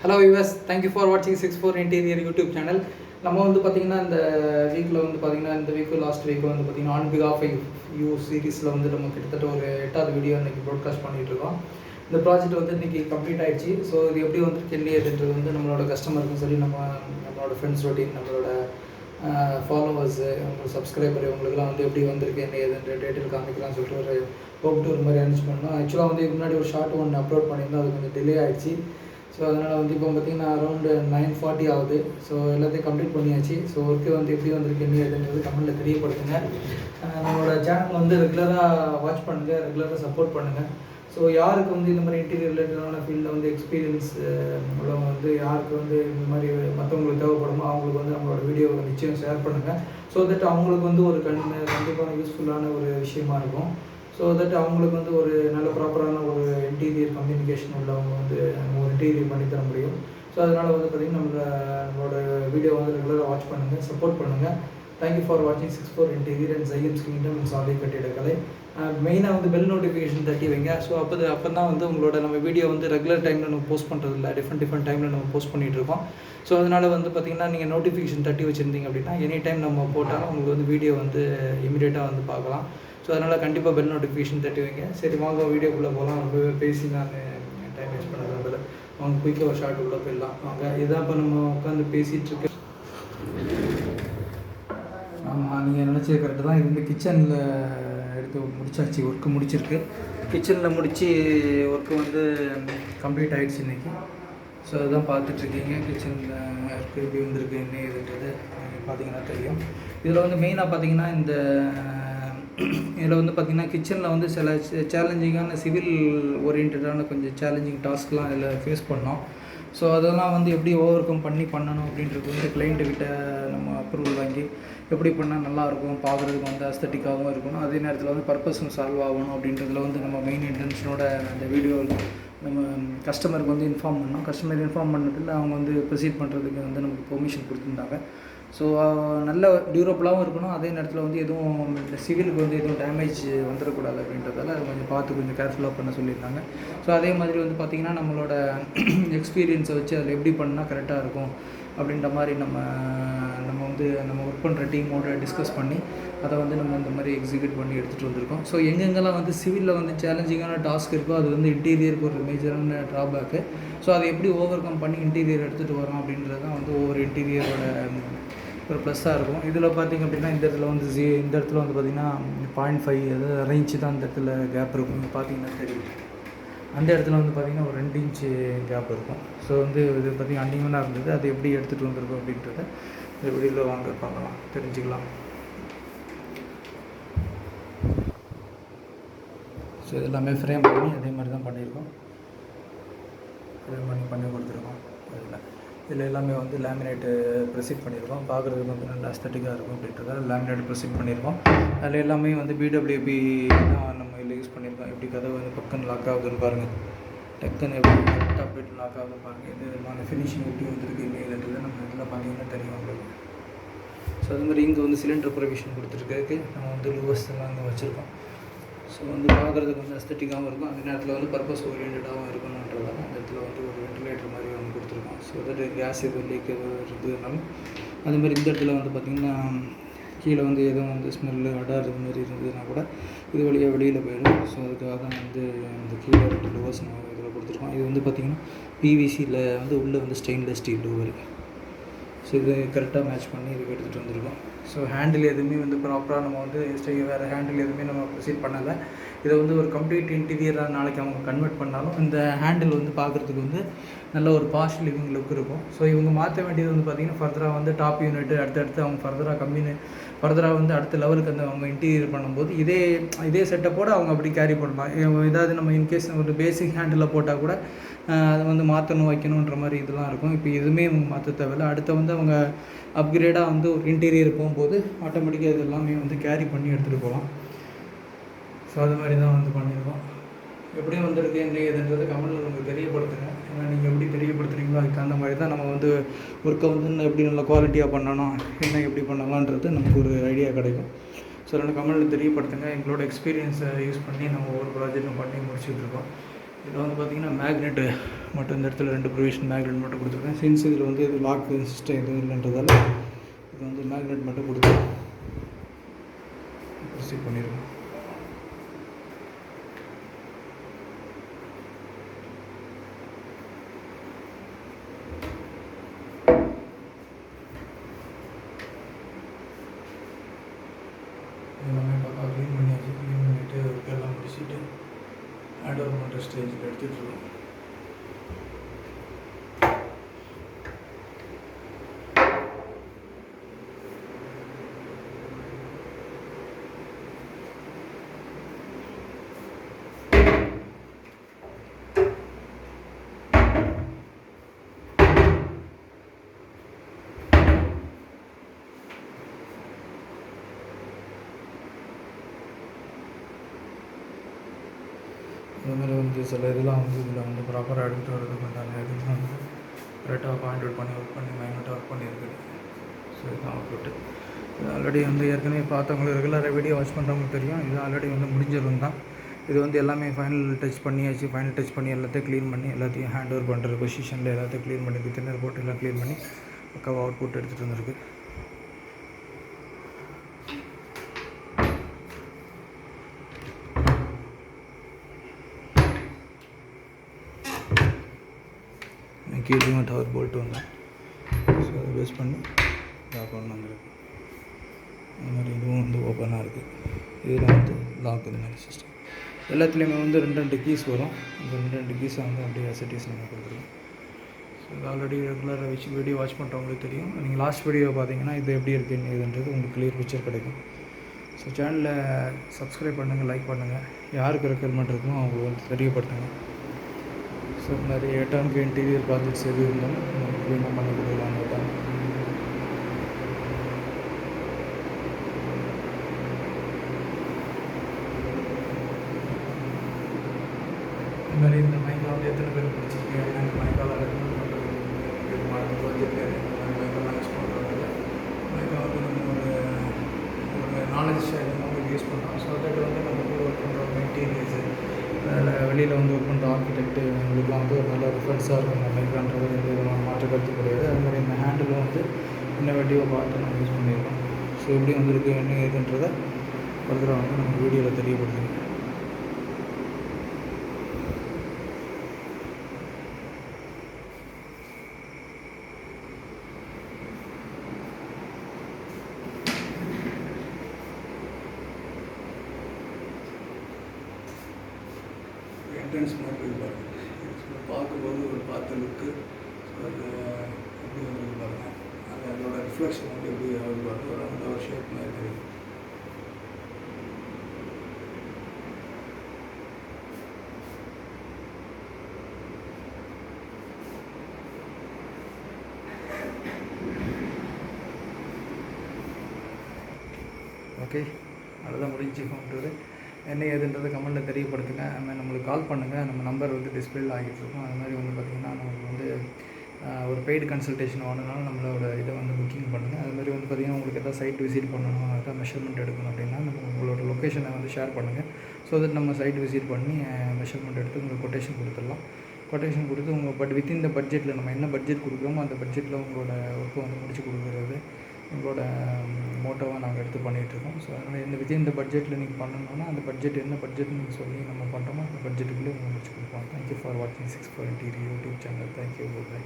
Hello viewers, thank you for வாட்சிங் 64 interior YouTube channel. நம்ம வந்து பார்த்திங்கன்னா இந்த வீக்கில் வந்து பார்த்திங்கன்னா இந்த வீக்கு லாஸ்ட் வீக் வந்து பார்த்திங்கன்னா ஆன் பிகாஃப் யூ சீரீஸில் வந்து நம்ம கிட்டத்தட்ட ஒரு 8வது வீடியோ இன்றைக்கி ப்ராட்காஸ்ட் பண்ணிகிட்ருக்கோம். இந்த ப்ராஜெக்ட் வந்து இன்றைக்கி கம்ப்ளீட் ஆகிடுச்சு. ஸோ இது எப்படி வந்துருக்கு என்னதுன்றது வந்து நம்மளோட கஸ்டமருக்கும் சரி, நம்மளோட ஃப்ரெண்ட்ஸ் ரொட்டீன், நம்மளோட ஃபாலோவர்ஸு, உங்களோட சப்ஸ்கிரைபர், இவங்களுக்குலாம் வந்து எப்படி வந்திருக்கு என்ன ஏதுன்ற டேட்டில் காமிக்கலாம்னு சொல்லிட்டு ஒரு ஹோம் டூர் மாதிரி அரேஞ்ச் பண்ணோம். ஆக்சுவலாக வந்து முன்னாடி ஒரு ஷார்ட் ஒன்று அப்லோட் பண்ணியிருந்தோம், அது கொஞ்சம் டிலே ஆகிடுச்சு. ஸோ அதனால் வந்து இப்போ பார்த்திங்கன்னா அரௌண்டு 9:40 ஆகுது. ஸோ எல்லாத்தையும் கம்ப்ளீட் பண்ணியாச்சு. ஸோ ஒர்க்கு வந்து எப்படி வந்திருக்கு என்ன ஏதுன்றது கமெண்ட்டில் தெரியப்படுத்துங்க. நம்மளோட சேனல் வந்து ரெகுலராக வாட்ச் பண்ணுங்கள், ரெகுலராக சப்போர்ட் பண்ணுங்கள். ஸோ யாருக்கு வந்து இந்த மாதிரி இன்டீரியர் ரிலேட்டடான ஃபீல்டில் வந்து எக்ஸ்பீரியன்ஸ் உள்ளவங்க வந்து யாருக்கு வந்து இந்த மாதிரி மற்றவங்களுக்கு தேவைப்படுமோ அவங்களுக்கு வந்து நம்மளோட வீடியோவை நிச்சயம் ஷேர் பண்ணுங்கள். ஸோ தட் அவங்களுக்கு வந்து ஒரு கண்டிப்பான யூஸ்ஃபுல்லான ஒரு விஷயமா இருக்கும். ஸோ தட் அவங்களுக்கு வந்து ஒரு நல்ல ப்ராப்பரான ஒரு இன்டீரியர் கம்யூனிகேஷன் உள்ளவங்க வந்து நம்ம ஒரு இன்டீரியர் பண்ணித்தர முடியும். ஸோ அதனால் வந்து பார்த்திங்கன்னா நம்மளோட வீடியோ வந்து ரெகுலராக வாட்ச் பண்ணுங்கள், சப்போர்ட் பண்ணுங்கள். தேங்க்யூ ஃபார் வாட்சிங் 64 இன்டீரியர் அண்ட் ஜெய்எம்ஸ் கிங்டம் அண்ட் சாலை கட்டிடக்கலை. மெயினாக வந்து பெல் நோட்டிஃபிகேஷன் தட்டி வைங்க. ஸோ அப்போ தான் வந்து உங்களோட நம்ம வீடியோ வந்து ரெகுலர் டைமில் நம்ம போஸ்ட் பண்ணுறதில்ல, டிஃப்ரெண்ட் டைமில் நம்ம போஸ்ட் பண்ணிகிட்ருக்கோம். ஸோ அதனால் வந்து பார்த்திங்கன்னா நீங்கள் நோட்டிஃபிகேஷன் தட்டி வச்சுருந்தீங்க அப்படின்னா எனி டைம் நம்ம போட்டாலும் உங்களுக்கு வந்து வீடியோ வந்து இமீடியட்டாக வந்து பார்க்கலாம். ஸோ அதனால் கண்டிப்பாக பெல் நோட்டிஃபிகேஷன் தட்டி வைங்க. சரி வாங்க வீடியோக்குள்ளே போகலாம். ரொம்ப பேசி நான் டைம் வேஸ்ட் பண்ணுறது அவங்க குயிக்காக ஒரு ஷார்ட்டுக்குள்ளே போயிடலாம். வாங்க, இதான் இப்போ நம்ம உட்காந்து பேசிகிட்ருக்கு. ஆமாம், நீங்கள் நினச்சது கரெக்டு தான். இது வந்து கிச்சனில் எடுத்து முடிச்சாச்சு, ஒர்க்கு முடிச்சிருக்கு. கிச்சனில் முடித்து ஒர்க்கு வந்து கம்ப்ளீட் ஆகிடுச்சு இன்றைக்கி. ஸோ அதுதான் பார்த்துட்ருக்கீங்க. கிச்சனில் ஒர்க்கு எப்படி வந்திருக்கு என்ன ஏதுன்றது பார்த்தீங்கன்னா தெரியும். இதில் வந்து மெயினாக பார்த்தீங்கன்னா இதில் வந்து பார்த்திங்கன்னா கிச்சனில் வந்து சில சேலஞ்சிங்கான சிவில் ஓரியன்டான கொஞ்சம் சேலஞ்சிங் டாஸ்க்லாம் இதில் ஃபேஸ் பண்ணோம். ஸோ அதெல்லாம் வந்து எப்படி ஓவர் கம் பண்ணணும் அப்படின்றது வந்து கிளைண்ட்டுக்கிட்ட நம்ம அப்ரூவல் வாங்கி எப்படி பண்ணால் நல்லாயிருக்கும், பார்க்குறதுக்கு வந்து அஸ்தட்டிக்காகவும் இருக்கணும், அதே நேரத்தில் வந்து பர்பஸும் சால்வ் ஆகணும் அப்படின்றதுல வந்து நம்ம மெயின் இன்டென்ஷனோட அந்த வீடியோவில் நம்ம கஸ்டமருக்கு வந்து இன்ஃபார்ம் பண்ணோம். கஸ்டமர் இன்ஃபார்ம் பண்ணதில் அவங்க வந்து ப்ரொசீட் பண்ணுறதுக்கு வந்து நமக்கு பெர்மிஷன் கொடுத்துருந்தாங்க. ஸோ நல்ல டியூரபிளாகவும் இருக்கணும், அதே நேரத்தில் வந்து எதுவும் சிவிலுக்கு வந்து எதுவும் டேமேஜ் வந்துடக்கூடாது அப்படின்றதால அதை கொஞ்சம் பார்த்து கொஞ்சம் கேர்ஃபுல்லாக பண்ண சொல்லியிருந்தாங்க. ஸோ அதே மாதிரி வந்து பார்த்திங்கன்னா நம்மளோட எக்ஸ்பீரியன்ஸை வச்சு அதில் எப்படி பண்ணால் கரெக்டாக இருக்கும் அப்படின்ற மாதிரி நம்ம ஒர்க் பண்ணுற டீமோட டிஸ்கஸ் பண்ணி அதை வந்து நம்ம இந்த மாதிரி எக்ஸிக்யூட் பண்ணி எடுத்துகிட்டு வந்திருக்கோம். ஸோ எங்கெங்கெல்லாம் வந்து சிவிலில் வந்து சேலஞ்சிங்கான டாஸ்க் இருக்கோ அது வந்து இன்டீரியருக்கு ஒரு மேஜரான ட்ராபேக்கு. ஸோ அதை எப்படி ஓவர் கம் பண்ணி இன்டீரியர் எடுத்துகிட்டு வரோம் அப்படின்றது தான் வந்து ஒவ்வொரு இன்டீரியரோட ஒரு ப்ளஸ்ஸாக இருக்கும். இதில் பார்த்திங்க அப்படின்னா இந்த இடத்துல வந்து பார்த்திங்கன்னா 0.5 அதாவது 1 இன்ச்சு தான் இந்த இடத்துல கேப் இருக்கும். பார்த்திங்கன்னா தெரியும், அந்த இடத்துல வந்து பார்த்திங்கன்னா ஒரு 2 இன்ச்சு கேப் இருக்கும். ஸோ வந்து இது பார்த்திங்கன்னா அன்னிவனாக இருந்தது. அது எப்படி எடுத்துகிட்டு வந்திருக்கோம் அப்படின்றத இந்த வீடியோவில் வாங்க பார்க்கலாம், தெரிஞ்சுக்கலாம். ஸோ இது எல்லாமே ஃப்ரேம் பண்ணி அதே மாதிரி தான் பண்ணியிருக்கோம். ஃப்ரேம் பண்ணி கொடுத்துருக்கோம். இதில் எல்லாமே வந்து லேமினேட்டு ப்ரெசிட் பண்ணியிருக்கோம். பார்க்குறதுக்கு வந்து நல்லா அஸ்தட்டிக்காக இருக்கும் அப்படின்றதால லேமினேட் ப்ரெசிட் பண்ணியிருக்கோம். அதில் எல்லாமே வந்து பிடபிள்யூபி தான் நம்ம இதில் யூஸ் பண்ணியிருக்கோம். எப்படி கதவு வந்து பக்கம் லாக் ஆகுதுன்னு பாருங்கள், டக்குன்னு எப்படி கரெக்டாக போய்ட்டு லாக் ஆகுதுன்னு பாருங்கள். இது விதமான ஃபினிஷிங் எப்படி வந்துருக்கு இல்லைன்றதை நம்ம இதில் பார்த்தீங்கன்னா தெரியும் உங்களுக்கு. ஸோ அது மாதிரி இங்கே வந்து சிலிண்டர் ப்ரொவிஷன் கொடுத்துருக்கிறதுக்கு நம்ம வந்து லூவர்ஸ் எல்லாம் இங்கே வச்சுருக்கோம். ஸோ வந்து பார்க்குறதுக்கு கொஞ்சம் அஸ்தட்டிக்காகவும் இருக்கும், அந்த நேரத்தில் வந்து பர்பஸ் ஓரியன்டாகவும் இருக்கணுன்றதால அந்த இடத்துல வந்து ஒரு வென்டிலேட்டர் மாதிரி ஒன்று கொடுத்துருக்கோம். ஸோ தட் கேஸ் எதுவும் லீக் எதுவும் இருந்ததுனாலும் அதுமாதிரி இந்த இடத்துல வந்து பார்த்திங்கன்னா கீழே வந்து எதுவும் வந்து ஸ்மெல்லு அடார் இது மாதிரி இருந்ததுன்னா கூட இது வழியாக வெளியில் போயிடும். ஸோ அதுக்காக தான் வந்து இந்த கீழே 2 லோவர்ஸ் நம்ம இதில் கொடுத்துருக்கோம். இது வந்து பார்த்திங்கன்னா பிவிசியில் வந்து உள்ளே வந்து ஸ்டெயின்லெஸ் ஸ்டீல் டோவர். ஸோ இது கரெக்டாக மேட்ச் பண்ணி இதுக்கு எடுத்துகிட்டு வந்திருக்கோம். ஸோ ஹேண்டில் எதுவுமே வந்து ப்ராப்பராக நம்ம வந்து வேறு ஹேண்டில் எதுவுமே நம்ம ப்ரொசீட் பண்ணலை. இதை வந்து ஒரு கம்ப்ளீட் இன்டீரியராக நாளைக்கு அவங்க கன்வெர்ட் பண்ணாலும் இந்த ஹேண்டில் வந்து பார்க்குறதுக்கு வந்து நல்ல ஒரு பாஷ் லிவிங் லுக் இருக்கும். ஸோ இவங்க மாற்ற வேண்டியது வந்து பார்த்திங்கன்னா ஃபர்தராக வந்து டாப் யூனிட்டு அடுத்தடுத்து அவங்க ஃபர்தராக வந்து அடுத்த லெவலுக்கு அந்த அவங்க இன்டீரியர் பண்ணும்போது இதே செட்டப்போடு அவங்க அப்படி கேரி பண்ணலாம். ஏதாவது நம்ம இன்கேஸ் ஒரு பேசிக் ஹேண்டில் போட்டால் கூட அதை வந்து மாற்றணும் வைக்கணுன்ற மாதிரி இதெல்லாம் இருக்கும். இப்போ எதுவுமே அவங்க மாற்ற தேவையில்லை. அடுத்த வந்து அவங்க அப்கிரேடாக வந்து ஒரு இன்டீரியர் போகும்போது ஆட்டோமேட்டிக்காக இது எல்லாமே வந்து கேரி பண்ணி எடுத்துகிட்டு போகலாம். ஸோ அது மாதிரி தான் வந்து பண்ணியிருக்கோம். எப்படி வந்திருக்கு என்ன ஏதுன்றது கமெண்ட்டில் நமக்கு தெரியப்படுத்துங்க. ஏன்னா நீங்கள் எப்படி தெரியப்படுத்துகிறீங்களோ அதுக்கு அந்த மாதிரி தான் நம்ம வந்து ஒர்க்கை வந்து எப்படி நல்ல குவாலிட்டியாக பண்ணணும், என்ன எப்படி பண்ணலான்றது நமக்கு ஒரு ஐடியா கிடைக்கும். ஸோ அதனால் கமெண்ட்டில் தெரியப்படுத்துங்க. எங்களோட எக்ஸ்பீரியன்ஸை யூஸ் பண்ணி நம்ம ஒவ்வொரு ப்ராஜெக்டும் பண்ணி முடிச்சுட்ருக்கோம். இதில் வந்து பார்த்திங்கன்னா மேக்னெட்டு மட்டும் இந்த இடத்துல 2 ப்ரொவிஷன் மேக்னெட் மட்டும் கொடுத்துருக்கேன். சின்ஸ் இதில் வந்து இது லாக் சிஸ்டம் எதுவும் இல்லைன்றதால இது வந்து மேக்னெட் மட்டும் கொடுத்து ரிசீவ் பண்ணியிருக்கேன். எல்லாமே பார்த்தா க்ளீன் பண்ணியாச்சு. க்ளீன் பண்ணிவிட்டு எல்லாம் முடிச்சுட்டு ஹேண்ட் ஓவர் பண்ணுற ஸ்டேஜில் எடுத்துகிட்ருக்கோம். அதுமாதிரி வந்து சில இதெல்லாம் வந்து இதில் வந்து ப்ராப்பராக எடுத்துகிட்டு வரதுக்கு உண்டான இதெல்லாம் வந்து கரெக்டாக பாயிண்ட் அவுட் பண்ணி ஒர்க் பண்ணி மைனூட்டாக ஒர்க் பண்ணியிருக்குது. ஸோ இதுதான் அவுட்புட்டு. இது ஆல்ரெடி வந்து ஏற்கனவே பார்த்தவங்களுக்கு ரெகுலராக வீடியோ வாட்ச் பண்ணுறவங்களுக்கு தெரியும். இது ஆல்ரெடி வந்து முடிஞ்சதும் தான். இது வந்து எல்லாமே ஃபைனல் டச் பண்ணியாச்சு. ஃபைனல் டச் பண்ணி எல்லாத்தையும் க்ளீன் பண்ணி எல்லாத்தையும் ஹேண்ட் ஓவர் பண்ணுற பொசிஷனில் எல்லாத்தையும் க்ளீன் பண்ணி தின்னர் போட்டு எல்லாம் க்ளீன் பண்ணி பக்காவாக அவுட்புட் எடுத்துகிட்டு வந்துருக்கு. கீழே டவர் போல்ட்டு வந்தேன். ஸோ அதை பேஸ் பண்ணி லாக் ஒன்று வந்துருக்கு. இந்த மாதிரி இதுவும் வந்து ஓப்பனாக இருக்குது. இதில் வந்து லாக் இந்த மாதிரி சிஸ்டம் எல்லாத்துலேயுமே வந்து 2 கீஸ் வரும். இந்த 2 கீஸை வந்து அப்படியே எஸ்எட்டிஸ் நம்ம கொடுத்துருக்கோம். ஸோ இது ஆல்ரெடி ரெகுலராக வச்சு வீடியோ வாட்ச் பண்ணுறவங்களுக்கு தெரியும். நீங்கள் லாஸ்ட் வீடியோ பார்த்தீங்கன்னா இது எப்படி இருக்குன்னு இதுன்றது உங்களுக்கு கிளியர் பிக்சர் கிடைக்கும். ஸோ சேனலை சப்ஸ்கிரைப் பண்ணுங்கள், லைக் பண்ணுங்கள். யாருக்கு ரெக்கமெண்ட் இருக்குமோ அவங்களுக்கு வந்து தெரியப்படுத்துங்க. ஸோ நிறைய டேர்முக்கு இன்டீரியர் ப்ராஜெக்ட்ஸ் எது இருந்தாலும் நம்ம க்ளீனாக பண்ணி கொடுக்கலாம். இந்த மாதிரி இந்த மைக்கை வந்து எத்தனை பேர் பிடிச்சிருக்கு, அந்த மைக்கால் ரெக்கமெண்ட் பண்ணுறது ப்ராஜெக்ட் மைக்கெல்லாம் யூஸ் பண்ணுறதில்ல. மைக்கை வந்து நம்ம ஒரு நாலேஜ் ஷேரிங் அவங்களுக்கு யூஸ் பண்ணுறோம். ஸோ தட் வந்து நம்ம கூட ஒர்க் பண்ணுற இன்டீரியர்ஸு வெளியில் வந்து ஒர்க் பண்ணுற ஆர்கிடெக்ட்டு இவங்களுக்குலாம் வந்து ஒரு நல்ல ரெஃபரன்ஸாக இருக்கும். இந்த மைக்கான்றது வந்து இதெல்லாம் மாற்ற கருத்து கிடையாது. அது மாதிரி இந்த ஹேண்டிலும் வந்து இன்னோவேட்டிவாக பார்த்து நம்ம யூஸ் பண்ணியிருக்கோம். ஸோ எப்படி வந்திருக்கு என்ன ஏதுன்றதை ஃபர்தராக வந்து நம்ம வீடியோவில் தெரியப்படுத்துங்க. என்ட்ரன்ஸ் மாதிரி பாருங்கள். பார்க்கும்போது ஒரு பார்த்த லுக்கு அது எப்படி வந்து பாருங்கள். அதோட ரிஃப்ளெக்ஷன் வந்து எப்படி ஆகுது பாருங்கள். ஒரு அந்த ஒரு ஷேப் மாதிரி தெரியும். ஓகே, அதுதான் முடிஞ்சு பண்ணுறது. என்ன ஏதுன்றதை கமெண்ட்டில் தெரியப்படுத்துங்க. அதுமாதிரி நம்மளுக்கு கால் பண்ணுங்கள். நம்ம நம்பர் வந்து டிஸ்பிளேல ஆகிட்டுருக்கோம். அது மாதிரி வந்து பார்த்திங்கன்னா நமக்கு வந்து ஒரு பெய்டு கன்சல்டேஷன் வாங்கினாலும் நம்மளோட இதை வந்து புக்கிங் பண்ணுங்கள். அதுமாதிரி வந்து பார்த்திங்கன்னா உங்களுக்கு எதாவது சைட் விசிட் பண்ணணும், எதாவது மெஷர்மெண்ட் எடுக்கணும் அப்படின்னா நம்ம உங்களோட லொக்கேஷனை வந்து ஷேர் பண்ணுங்கள். ஸோ தட் நம்ம சைட் விசிட் பண்ணி மெஷர்மெண்ட் எடுத்து உங்களுக்கு கொட்டேஷன் கொடுத்துடலாம். கொட்டேஷன் கொடுத்து உங்கள் வித்தின் த பட்ஜெட்டில் நம்ம என்ன பட்ஜெட் கொடுக்குறோமோ அந்த பட்ஜெட்டில் உங்களோட ஒர்க்கை வந்து முடிச்சு கொடுக்குறது எங்களோட மோட்டோவாக நாங்கள் எடுத்து பண்ணிகிட்ருக்கோம். ஸோ அதனால் இந்த வித்தின் இந்த பட்ஜெட்டில் நீங்கள் பண்ணணுன்னா அந்த பட்ஜெட் என்ன பட்ஜெட்னு நீங்கள் சொல்லி நம்ம பண்ணுறோமோ அந்த பட்ஜெட்டுக்குள்ளே உங்களுக்கு முடிச்சு கொடுப்போம். தேங்க்யூ ஃபார் வாட்சிங் 6 for Interior YouTube channel. Thank you, good bye.